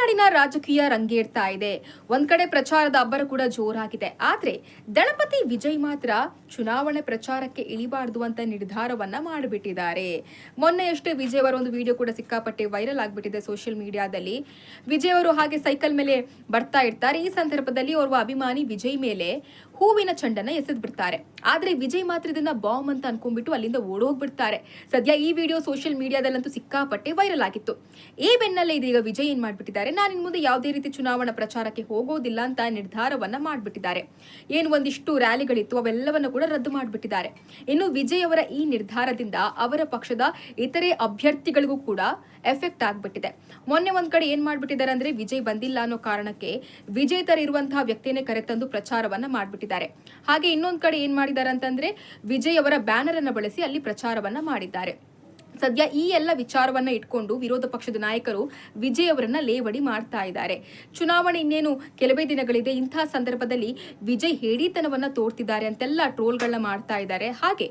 ತಮಿಳುನಾಡಿನ ರಾಜಕೀಯ ರಂಗೇರ್ತಾ ಇದೆ. ಒಂದ್ ಕಡೆ ಪ್ರಚಾರದ ಅಬ್ಬರ ಕೂಡ ಜೋರಾಗಿದೆ. ಆದ್ರೆ ದಳಪತಿ ವಿಜಯ್ ಮಾತ್ರ ಚುನಾವಣೆ ಪ್ರಚಾರಕ್ಕೆ ಇಳಿಬಾರ್ದು ಅಂತ ನಿರ್ಧಾರವನ್ನ ಮಾಡಿಬಿಟ್ಟಿದ್ದಾರೆ. ಮೊನ್ನೆಯಷ್ಟೇ ವಿಜಯ್ ಅವರ ಒಂದು ವಿಡಿಯೋ ಕೂಡ ಸಿಕ್ಕಾಪಟ್ಟೆ ವೈರಲ್ ಆಗ್ಬಿಟ್ಟಿದೆ ಸೋಷಿಯಲ್ ಮೀಡಿಯಾದಲ್ಲಿ. ವಿಜಯ್ ಅವರು ಹಾಗೆ ಸೈಕಲ್ ಮೇಲೆ ಬರ್ತಾ ಇರ್ತಾರೆ. ಈ ಸಂದರ್ಭದಲ್ಲಿ ಓರ್ವ ಅಭಿಮಾನಿ ವಿಜಯ್ ಮೇಲೆ ಹೂವಿನ ಚೆಂಡನ್ನ ಎಸೆದ್ ಬಿಡ್ತಾರೆ. ಆದ್ರೆ ವಿಜಯ್ ಮಾತ್ರ ಇದನ್ನ ಬಾಂಬ್ ಅಂತ ಅನ್ಕೊಂಡ್ಬಿಟ್ಟು ಅಲ್ಲಿಂದ ಓಡೋಗ್ಬಿಡ್ತಾರೆ. ಸದ್ಯ ಈ ವಿಡಿಯೋ ಸೋಷಿಯಲ್ ಮೀಡಿಯಾದಲ್ಲಂತೂ ಸಿಕ್ಕಾಪಟ್ಟೆ ವೈರಲ್ ಆಗಿತ್ತು. ಈ ಬೆನ್ನಲ್ಲೇ ಇದೀಗ ವಿಜಯ್ ಏನ್ ಮಾಡ್ಬಿಟ್ಟಿದ್ದಾರೆ, ನಾನು ಇನ್ ಮುಂದೆ ಯಾವುದೇ ರೀತಿ ಚುನಾವಣಾ ಪ್ರಚಾರಕ್ಕೆ ಹೋಗೋದಿಲ್ಲ ಅಂತ ನಿರ್ಧಾರವನ್ನ ಮಾಡ್ಬಿಟ್ಟಿದ್ದಾರೆ. ಏನು ಒಂದಿಷ್ಟು ರ್ಯಾಲಿಗಳಿತ್ತು ಅವೆಲ್ಲವನ್ನ ಕೂಡ ರದ್ದು ಮಾಡ್ಬಿಟ್ಟಿದ್ದಾರೆ. ಇನ್ನು ವಿಜಯ್ ಅವರ ಈ ನಿರ್ಧಾರದಿಂದ ಅವರ ಪಕ್ಷದ ಇತರೆ ಅಭ್ಯರ್ಥಿಗಳಿಗೂ ಕೂಡ ಎಫೆಕ್ಟ್ ಆಗ್ಬಿಟ್ಟಿದೆ. ಮೊನ್ನೆ ಒಂದ್ ಕಡೆ ಏನ್ ಮಾಡ್ಬಿಟ್ಟಿದ್ದಾರೆ ಅಂದ್ರೆ ವಿಜಯ್ ಬಂದಿಲ್ಲ ಅನ್ನೋ ಕಾರಣಕ್ಕೆ ವಿಜಯ್ ತರ ಇರುವಂತಹ ವ್ಯಕ್ತಿಯನ್ನೇ ಕರೆತಂದು ಪ್ರಚಾರವನ್ನ ಮಾಡ್ಬಿಟ್ಟಿದ್ದಾರೆ. ಹಾಗೆ ಇನ್ನೊಂದ್ ಕಡೆ ಏನ್ ಮಾಡಿದ್ದಾರೆ ಅಂತಂದ್ರೆ ವಿಜಯ್ ಅವರ ಬ್ಯಾನರ್ ಅನ್ನ ಬಳಸಿ ಅಲ್ಲಿ ಪ್ರಚಾರವನ್ನ ಮಾಡಿದ್ದಾರೆ. ಸದ್ಯ ಈ ಎಲ್ಲ ವಿಚಾರವನ್ನ ಇಟ್ಕೊಂಡು ವಿರೋಧ ಪಕ್ಷದ ನಾಯಕರು ವಿಜಯ್ ಅವರನ್ನ ಲೇವಡಿ ಮಾಡ್ತಾ ಇದ್ದಾರೆ. ಚುನಾವಣೆ ಇನ್ನೇನು ಕೆಲವೇ ದಿನಗಳಿದೆ. ಇಂತಹ ಸಂದರ್ಭದಲ್ಲಿ ವಿಜಯ್ ಹೇಡಿತನವನ್ನ ತೋರ್ತಿದ್ದಾರೆ ಅಂತೆಲ್ಲ ಟ್ರೋಲ್ಗಳನ್ನ ಮಾಡ್ತಾ ಇದ್ದಾರೆ. ಹಾಗೆ